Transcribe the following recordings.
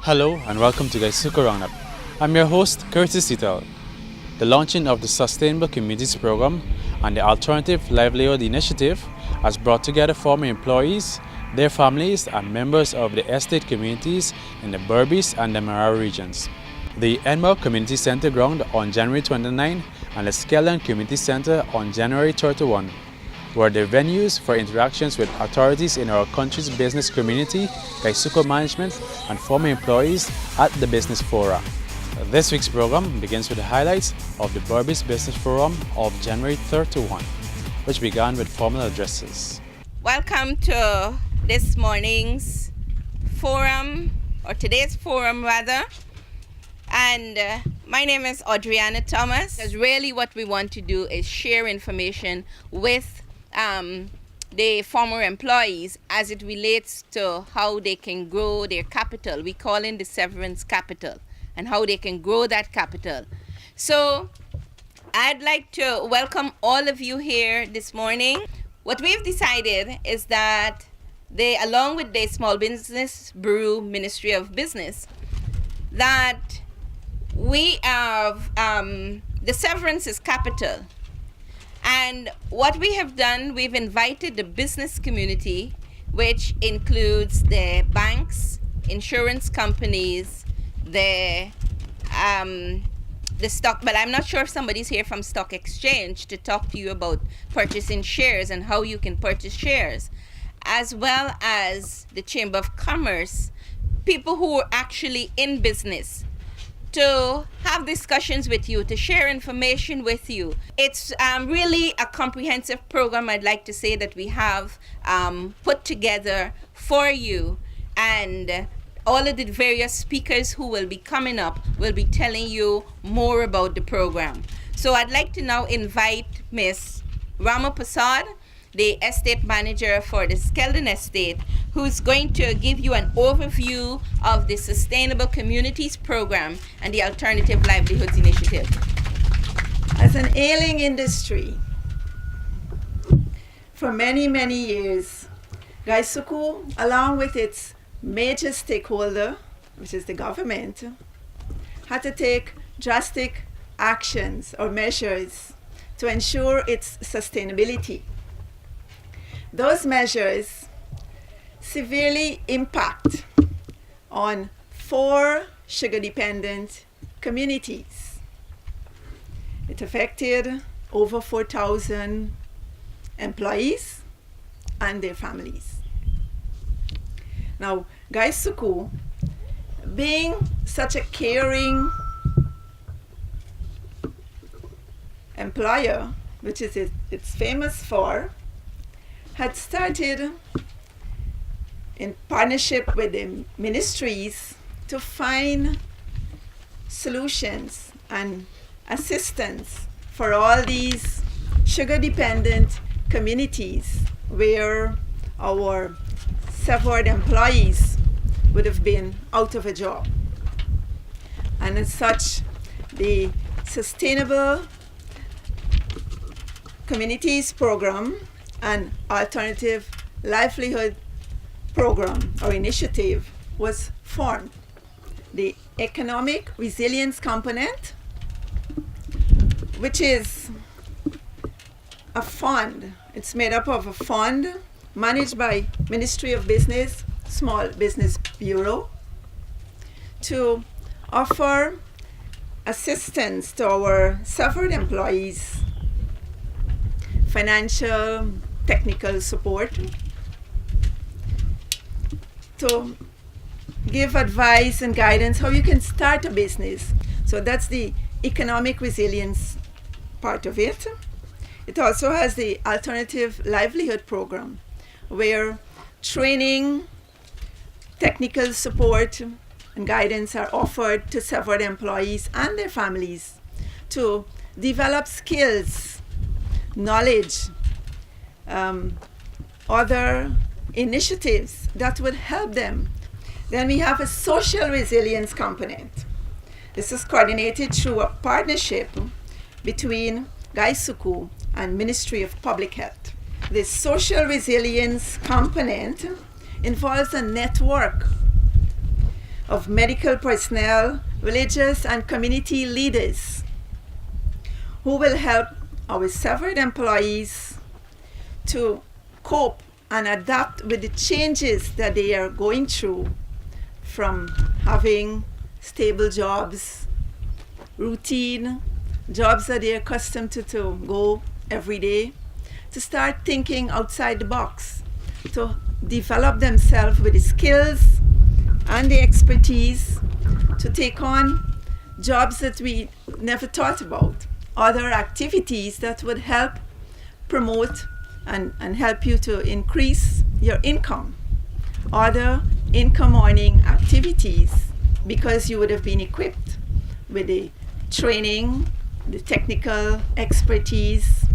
Hello and welcome to GuySuCo Roundup. I'm your host, Curtis Ital. The launching of the Sustainable Communities Program and the Alternative Livelihood Initiative has brought together former employees, their families, and members of the estate communities in the Berbice and the Mara regions. The Enmore Community Center ground on January 29 and the Skelland Community Center on January 31 were the venues for interactions with authorities in our country's business community, GuySuCo management, and former employees at the Business Forum. This week's program begins with the highlights of the Berbice Business Forum of January 31, which began with formal addresses. Welcome to this morning's forum, or today's forum rather. And my name is Audriana Thomas. Because really what we want to do is share information with the former employees as it relates to how they can grow their capital. We call it the severance capital, and how they can grow that capital. So I'd like to welcome all of you here this morning. What we've decided is that along with the Small Business Bureau Ministry of Business, that we have the severance is capital. And what we have done, we've invited the business community, which includes the banks, insurance companies, the stock, but I'm not sure if somebody's here from Stock Exchange to talk to you about purchasing shares and how you can purchase shares, as well as the Chamber of Commerce, people who are actually in business, to have discussions with you, to share information with you. It's really a comprehensive program, I'd like to say, that we have put together for you. And all of the various speakers who will be coming up will be telling you more about the program. So I'd like to now invite Miss Rama Prasad, the estate manager for the Skelland Estate, who's going to give you an overview of the Sustainable Communities Program and the Alternative Livelihoods Initiative. As an ailing industry, for many, many years, GuySuCo, along with its major stakeholder, which is the government, had to take drastic actions or measures to ensure its sustainability. Those measures severely impact on 4 sugar-dependent communities. It affected over 4,000 employees and their families. Now, GuySuCo, being such a caring employer, which is it's famous for, had started in partnership with the ministries to find solutions and assistance for all these sugar-dependent communities where our severed employees would have been out of a job. And as such, the Sustainable Communities Program and Alternative Livelihood Program or Initiative was formed. The Economic Resilience Component, which is a fund. It's made up of a fund managed by Ministry of Business, Small Business Bureau, to offer assistance to our severed employees, financial, technical support, to give advice and guidance how you can start a business. So that's the economic resilience part of it. It also has the Alternative Livelihood Program, where training, technical support, and guidance are offered to severed employees and their families to develop skills, knowledge, other initiatives that would help them. Then we have a social resilience component. This is coordinated through a partnership between GuySuCo and Ministry of Public Health. The social resilience component involves a network of medical personnel, religious and community leaders who will help our severed employees to cope and adapt with the changes that they are going through, from having stable jobs, routine jobs that they're accustomed to go every day, to start thinking outside the box, to develop themselves with the skills and the expertise to take on jobs that we never thought about, other activities that would help promote and help you to increase your income, other income earning activities, because you would have been equipped with the training, the technical expertise,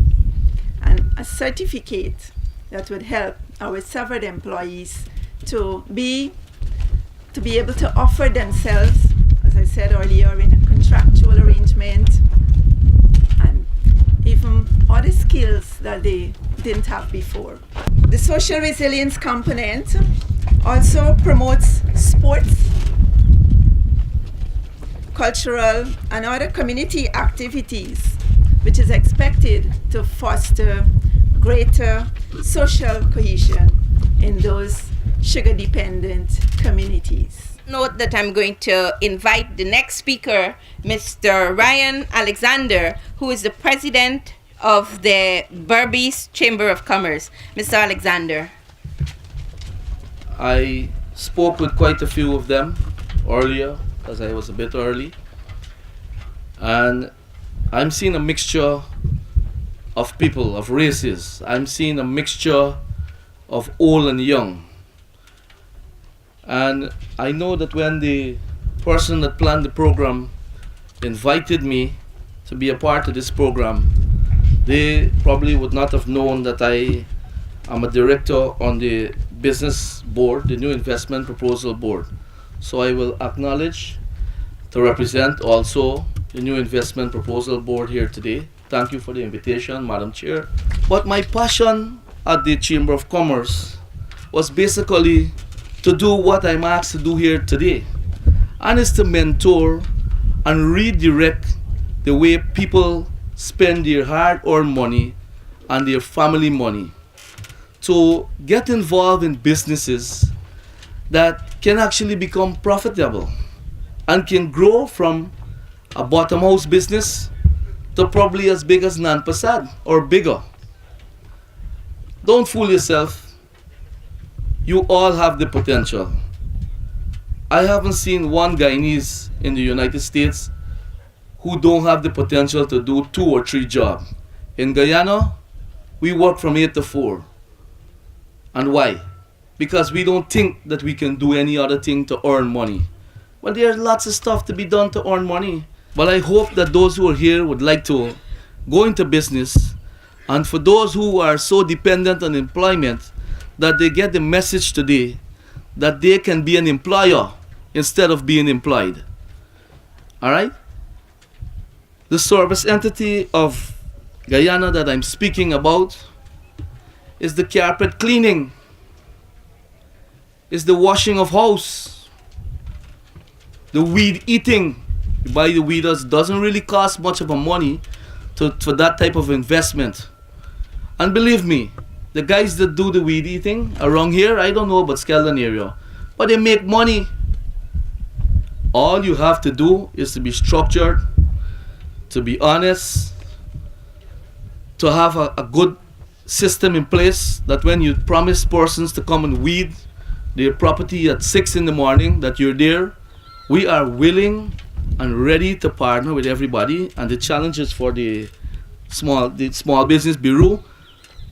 and a certificate that would help our severed employees to be able to offer themselves, as I said earlier, in a contractual arrangement, and even other skills that they didn't have before. The social resilience component also promotes sports, cultural and other community activities, which is expected to foster greater social cohesion in those sugar-dependent communities. Note that I'm going to invite the next speaker, Mr. Ryan Alexander, who is the president of the Berbice Chamber of Commerce. Mr. Alexander. I spoke with quite a few of them earlier, because I was a bit early, and I'm seeing a mixture of people, of races. I'm seeing a mixture of old and young. And I know that when the person that planned the program invited me to be a part of this program, they probably would not have known that I am a director on the business board, the New Investment Proposal Board. So I will acknowledge to represent also the New Investment Proposal Board here today. Thank you for the invitation, Madam Chair. But my passion at the Chamber of Commerce was basically to do what I'm asked to do here today, and is to mentor and redirect the way people spend their hard-earned money and their family money, to get involved in businesses that can actually become profitable and can grow from a bottom house business to probably as big as Nanpasad or bigger. Don't fool yourself. You all have the potential. I haven't seen one Guyanese in the United States who don't have the potential to do 2 or 3 jobs. In Guyana, we work from 8 to 4. And why? Because we don't think that we can do any other thing to earn money. Well, there's lots of stuff to be done to earn money. But I hope that those who are here would like to go into business, and for those who are so dependent on employment, that they get the message today that they can be an employer instead of being employed. All right? The service entity of Guyana that I'm speaking about is the carpet cleaning, is the washing of house, the weed eating. You buy the weeders, doesn't really cost much of a money for that type of investment. And believe me, the guys that do the weed eating around here, I don't know about Skeldon area, but they make money. All you have to do is to be structured, to be honest, to have a good system in place, that when you promise persons to come and weed their property at 6 in the morning, that you're there. We are willing and ready to partner with everybody, and the challenge is for the Small Business Bureau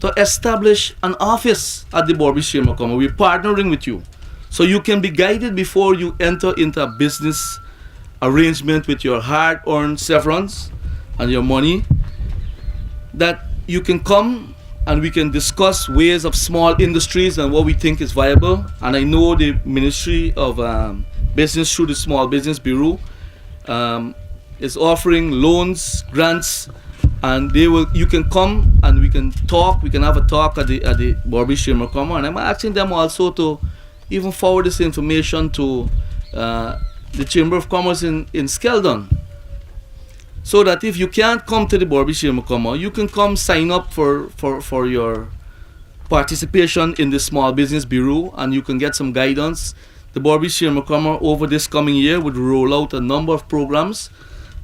to establish an office at the Berbice Chamber of Commerce. We're partnering with you, so you can be guided before you enter into a business arrangement with your hard-earned severance and your money, that you can come and we can discuss ways of small industries and what we think is viable. And I know the Ministry of Business through the Small Business Bureau is offering loans, grants, and you can come and we can talk. We can have a talk at the Berbice Chamber of Commerce. And I'm asking them also to even forward this information to the Chamber of Commerce in Skeldon. So that if you can't come to the Borby Chamber of Commerce, you can come sign up for your participation in the Small Business Bureau, and you can get some guidance. The Borby Chamber of Commerce over this coming year would roll out a number of programs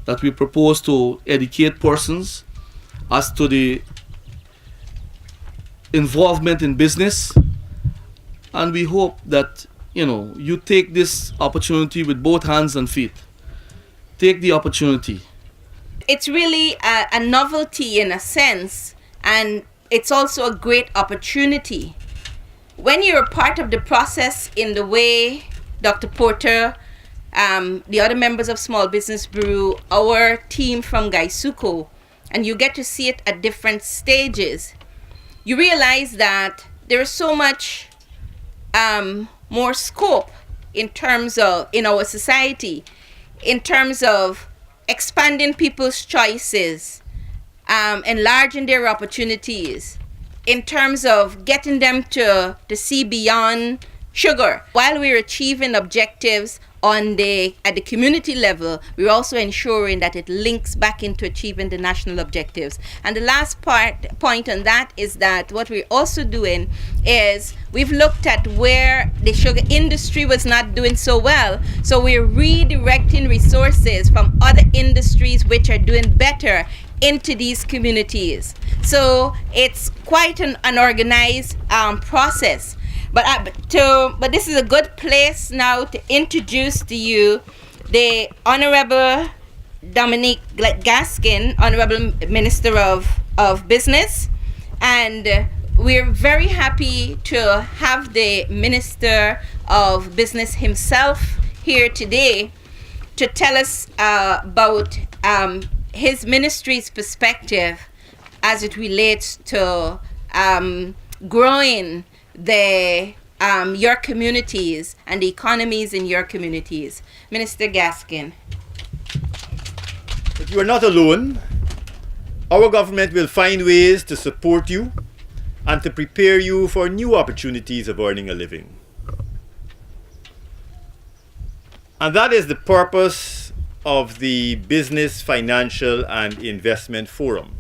that we propose to educate persons as to the involvement in business, and we hope that you take this opportunity with both hands and feet. Take the opportunity. It's really a novelty in a sense, and it's also a great opportunity. When you're part of the process in the way Dr. Porter, the other members of Small Business Bureau, our team from GuySuCo, and you get to see it at different stages, you realize that there is so much more scope in terms of, in our society, in terms of expanding people's choices, enlarging their opportunities, in terms of getting them to see beyond sugar. While we're achieving objectives at the community level, we're also ensuring that it links back into achieving the national objectives. And the last point on that is that what we're also doing is we've looked at where the sugar industry was not doing so well, so we're redirecting resources from other industries which are doing better into these communities. So it's quite an organized process. But this is a good place now to introduce to you the Honorable Dominique Gaskin, Honorable Minister of Business, and we're very happy to have the Minister of Business himself here today to tell us about his ministry's perspective as it relates to growing your communities and the economies in your communities. Minister Gaskin. But you are not alone. Our government will find ways to support you and to prepare you for new opportunities of earning a living. And that is the purpose of the Business, Financial and Investment Forum.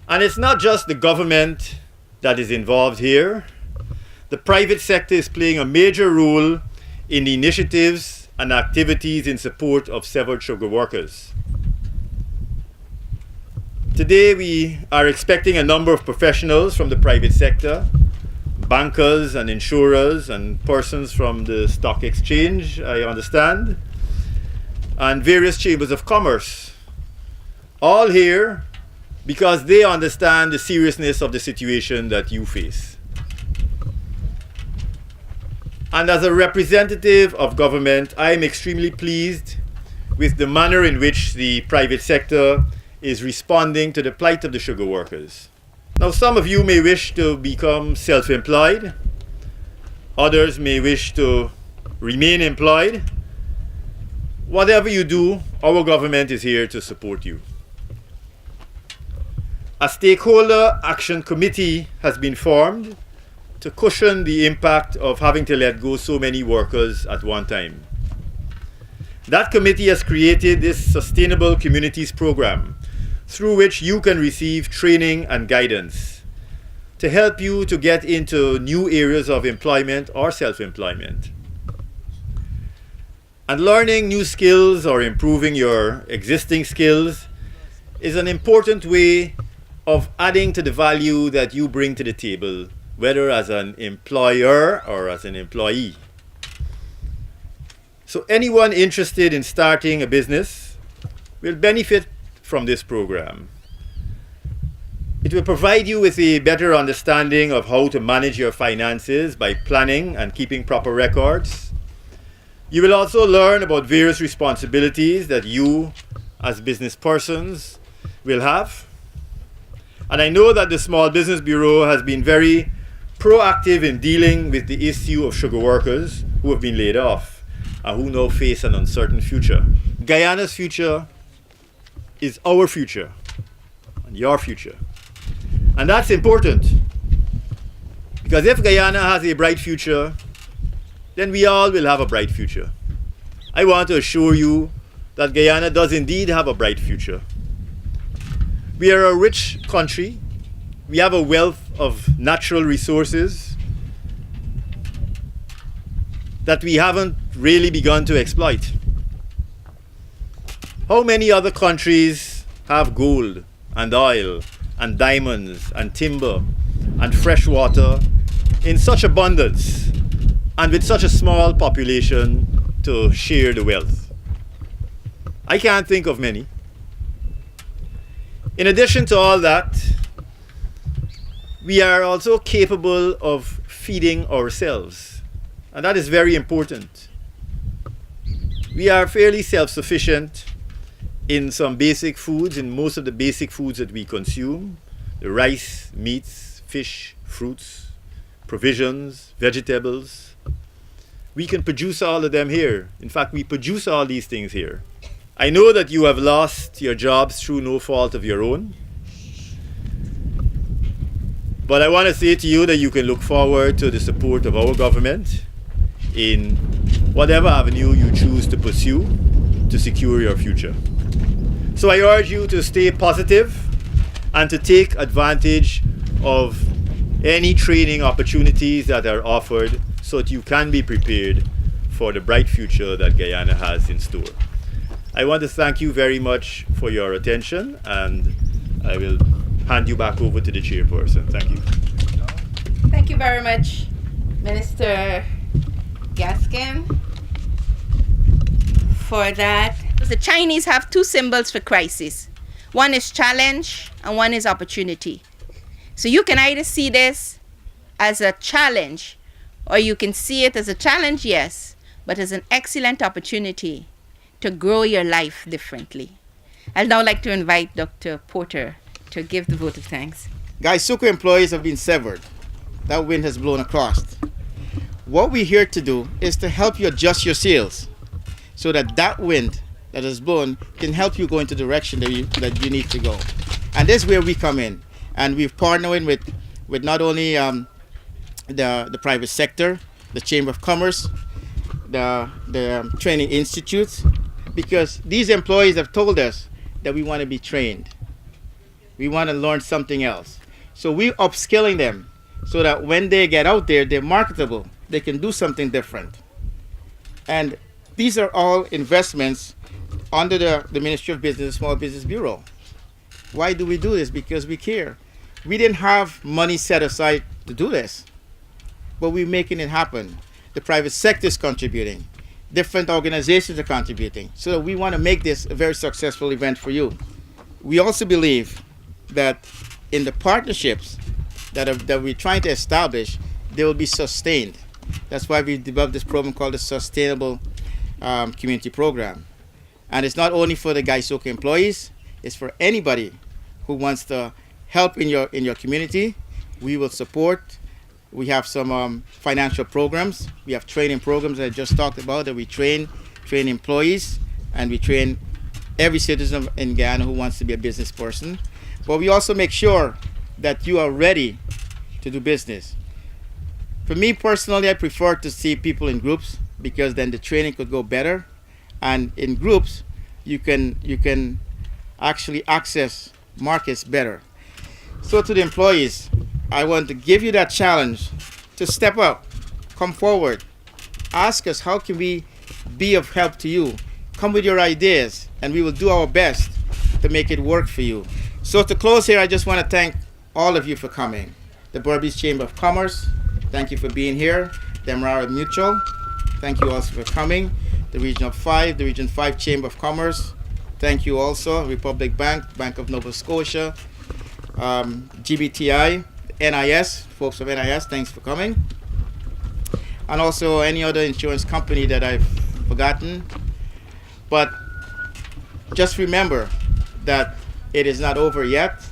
And it's not just the government that is involved here. The private sector is playing a major role in the initiatives and activities in support of several sugar workers. Today we are expecting a number of professionals from the private sector, bankers and insurers and persons from the stock exchange, I understand, and various chambers of commerce, all here because they understand the seriousness of the situation that you face. And as a representative of government, I am extremely pleased with the manner in which the private sector is responding to the plight of the sugar workers. Now, some of you may wish to become self-employed. Others may wish to remain employed. Whatever you do, our government is here to support you. A stakeholder action committee has been formed to cushion the impact of having to let go so many workers at one time. That committee has created this Sustainable Communities program through which you can receive training and guidance to help you to get into new areas of employment or self-employment. And learning new skills or improving your existing skills is an important way of adding to the value that you bring to the table, whether as an employer or as an employee. So anyone interested in starting a business will benefit from this program. It will provide you with a better understanding of how to manage your finances by planning and keeping proper records. You will also learn about various responsibilities that you as business persons will have. And I know that the Small Business Bureau has been very proactive in dealing with the issue of sugar workers who have been laid off and who now face an uncertain future. Guyana's future is our future and your future. And that's important because if Guyana has a bright future, then we all will have a bright future. I want to assure you that Guyana does indeed have a bright future. We are a rich country. We have a wealth of natural resources that we haven't really begun to exploit. How many other countries have gold and oil and diamonds and timber and fresh water in such abundance and with such a small population to share the wealth? I can't think of many. In addition to all that, we are also capable of feeding ourselves, and that is very important. We are fairly self-sufficient in some basic foods, in most of the basic foods that we consume: the rice, meats, fish, fruits, provisions, vegetables. We can produce all of them here. In fact, we produce all these things here. I know that you have lost your jobs through no fault of your own. But I want to say to you that you can look forward to the support of our government in whatever avenue you choose to pursue to secure your future. So I urge you to stay positive and to take advantage of any training opportunities that are offered so that you can be prepared for the bright future that Guyana has in store. I want to thank you very much for your attention, and I will hand you back over to the chairperson. Thank you. Thank you very much, Minister Gaskin, for that. The Chinese have two symbols for crisis. One is challenge and one is opportunity. So you can either see this as a challenge, or you can see it as a challenge, yes, but as an excellent opportunity to grow your life differently. I'd now like to invite Dr. Porter to give the vote of thanks. GuySuCo employees have been severed. That wind has blown across. What we're here to do is to help you adjust your sails so that that wind that has blown can help you go into the direction that you need to go. And this is where we come in. And we've partnered with not only the private sector, the Chamber of Commerce, the training institutes, because these employees have told us that we want to be trained. We want to learn something else. So we're upskilling them so that when they get out there, they're marketable. They can do something different. And these are all investments under the Ministry of Business and Small Business Bureau. Why do we do this? Because we care. We didn't have money set aside to do this, but we're making it happen. The private sector is contributing. Different organizations are contributing. So we want to make this a very successful event for you. We also believe that in the partnerships that we're trying to establish, they will be sustained. That's why we developed this program called the Sustainable Community Program. And it's not only for the GuySuCo employees, it's for anybody who wants to help in your community. We will support. We have some financial programs. We have training programs that I just talked about, that we train employees, and we train every citizen in Guyana who wants to be a business person. But we also make sure that you are ready to do business. For me personally, I prefer to see people in groups, because then the training could go better. And in groups, you can actually access markets better. So to the employees, I want to give you that challenge to step up, come forward, ask us how can we be of help to you. Come with your ideas, and we will do our best to make it work for you. So to close here, I just want to thank all of you for coming. The Berbice Chamber of Commerce, thank you for being here. The Emerald Mutual, thank you also for coming. The Region 5 Chamber of Commerce, thank you also. Republic Bank, Bank of Nova Scotia, GBTI, NIS, folks of NIS, thanks for coming. And also any other insurance company that I've forgotten. But just remember that it is not over yet,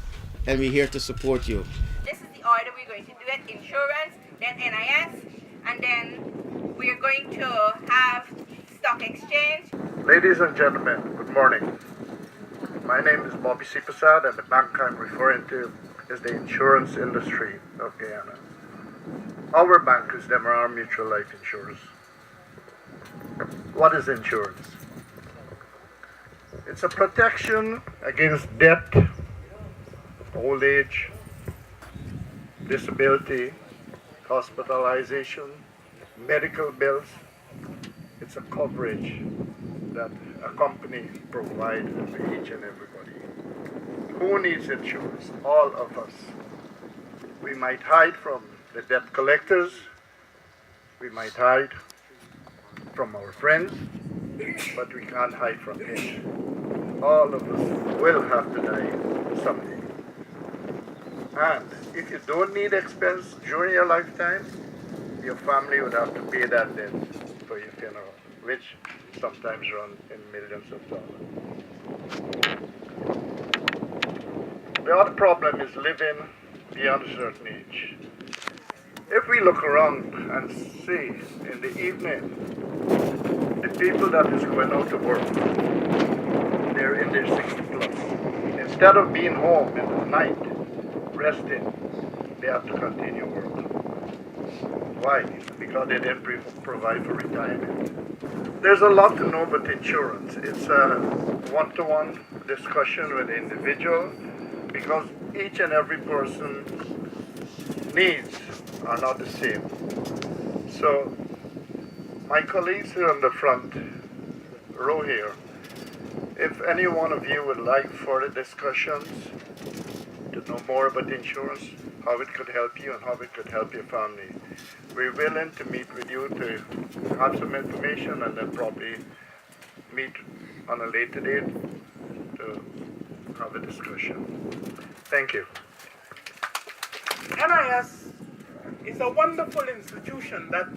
and we're here to support you. This is the order we're going to do it: insurance, then NIS, and then we're going to have stock exchange. Ladies and gentlemen, good morning. My name is Bobby C. Prasad, and the bank I'm referring to is the insurance industry of Guyana. Our bank is the Emerald Mutual Life Insurance. What is insurance? It's a protection against death, old age, disability, hospitalization, medical bills. It's a coverage that a company provides to each and everybody. Who needs insurance? All of us. We might hide from the debt collectors, we might hide from our friends, but we can't hide from him. All of us will have to die someday. And if you don't need expense during your lifetime, your family would have to pay that debt for your funeral, which sometimes run in millions of dollars. The other problem is living beyond a certain age. If we look around and see in the evening, the people that is going out to work, they're in their 60 plus. Instead of being home in the night, resting, they have to continue work. Why? Because they didn't provide for retirement. There's a lot to know about insurance. It's a one-to-one discussion with the individual because each and every person's needs are not the same. So my colleagues here on the front row here, if any one of you would like further discussions to know more about insurance, how it could help you and how it could help your family, we're willing to meet with you to have some information and then probably meet on a later date to have a discussion. Thank you. NIS is a wonderful institution that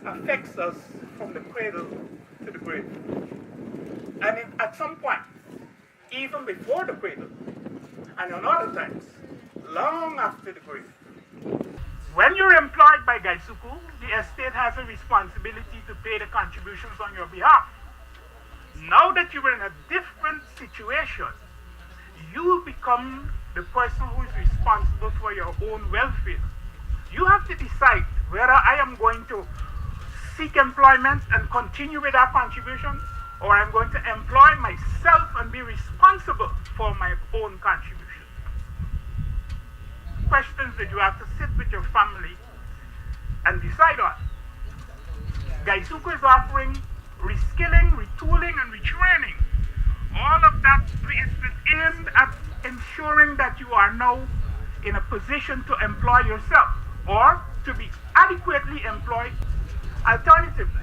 affects us from the cradle to the grave. And at some point, even before the cradle, and on other times, long after the grave. When you're employed by GuySuCo, the estate has a responsibility to pay the contributions on your behalf. Now that you're in a different situation, you become the person who is responsible for your own welfare. You have to decide whether I am going to seek employment and continue with that contribution, or I'm going to employ myself and be responsible for my own contribution. Questions that you have to sit with your family and decide on. GuySuCo is offering reskilling, retooling, and retraining. All of that is aimed at ensuring that you are now in a position to employ yourself or to be adequately employed alternatively.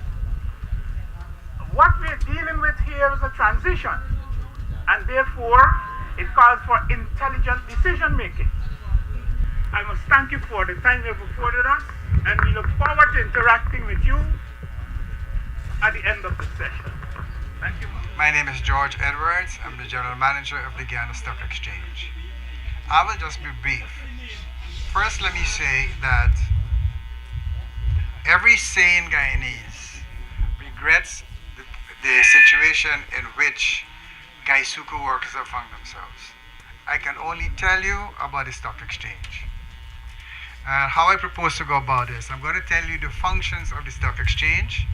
What we're dealing with here is a transition, and therefore it calls for intelligent decision making. I must thank you for the time you've afforded us, and we look forward to interacting with you at the end of the session. Thank you. My name is George Edwards. I'm the General Manager of the Guyana Stock Exchange. I will just be brief. First, let me say that every sane Guyanese regrets the situation in which GuySuCo workers have found themselves. I can only tell you about the stock exchange. How I propose to go about this, I'm going to tell you the functions of the stock exchange,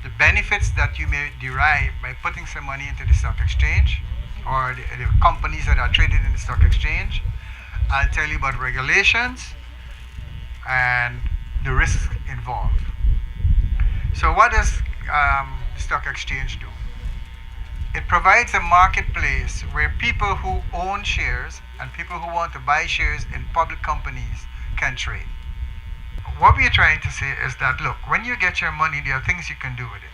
the benefits that you may derive by putting some money into the stock exchange, or the companies that are traded in the stock exchange. I'll tell you about regulations and the risks involved. So what does the stock exchange do? It provides a marketplace where people who own shares and people who want to buy shares in public companies can trade. What we are trying to say is that, look, when you get your money, there are things you can do with it.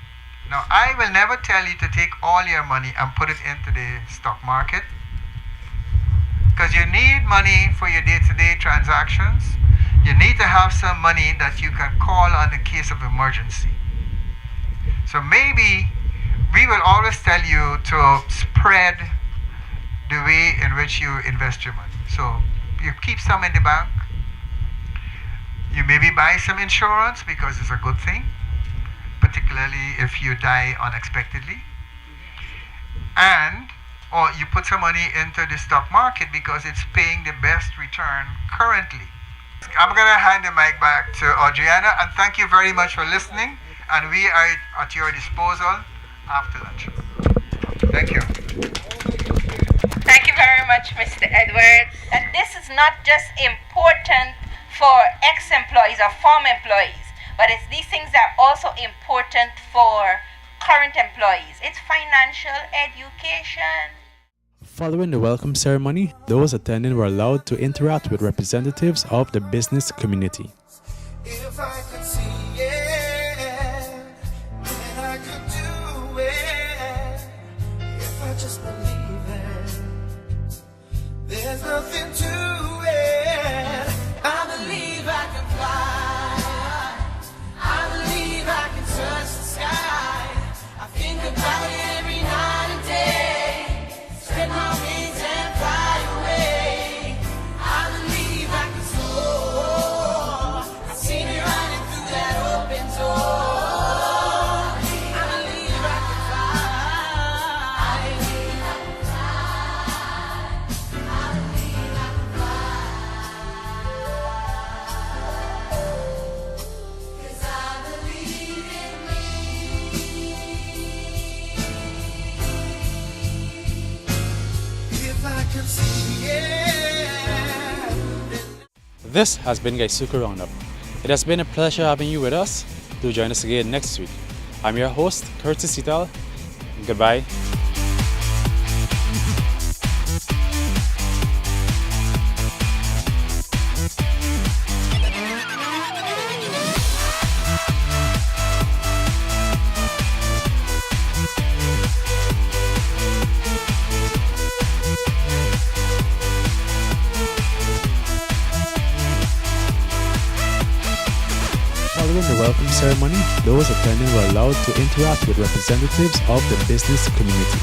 Now, I will never tell you to take all your money and put it into the stock market, because you need money for your day-to-day transactions. You need to have some money that you can call on in case of emergency. So maybe we will always tell you to spread the way in which you invest your money. So you keep some in the bank. You maybe buy some insurance because it's a good thing, particularly if you die unexpectedly. Or you put some money into the stock market because it's paying the best return currently. I'm going to hand the mic back to Adriana, and thank you very much for listening. and we are at your disposal after lunch. Thank you. Thank you very much, Mr. Edwards. And this is not just important for ex-employees or former employees, but these things are also important for current employees. It's financial education. Following the welcome ceremony, those attending were allowed to interact with representatives of the business community. If I could see it, then I could do it. If I just believe it, there's nothing to it. I believe I can fly. I believe I can touch the sky. I think about it every night and day. Spread my wings and fly away. I believe I can soar. I see me running through that open door. I believe I can fly. I believe I can fly. I believe I can fly. 'Cause I believe in me. If I could see it, then This has been GuySuCo Roundup. It has been a pleasure having you with us. Do join us again next week. I'm your host, Curtis Sital. Goodbye. Following the welcome ceremony, those attending were allowed to interact with representatives of the business community.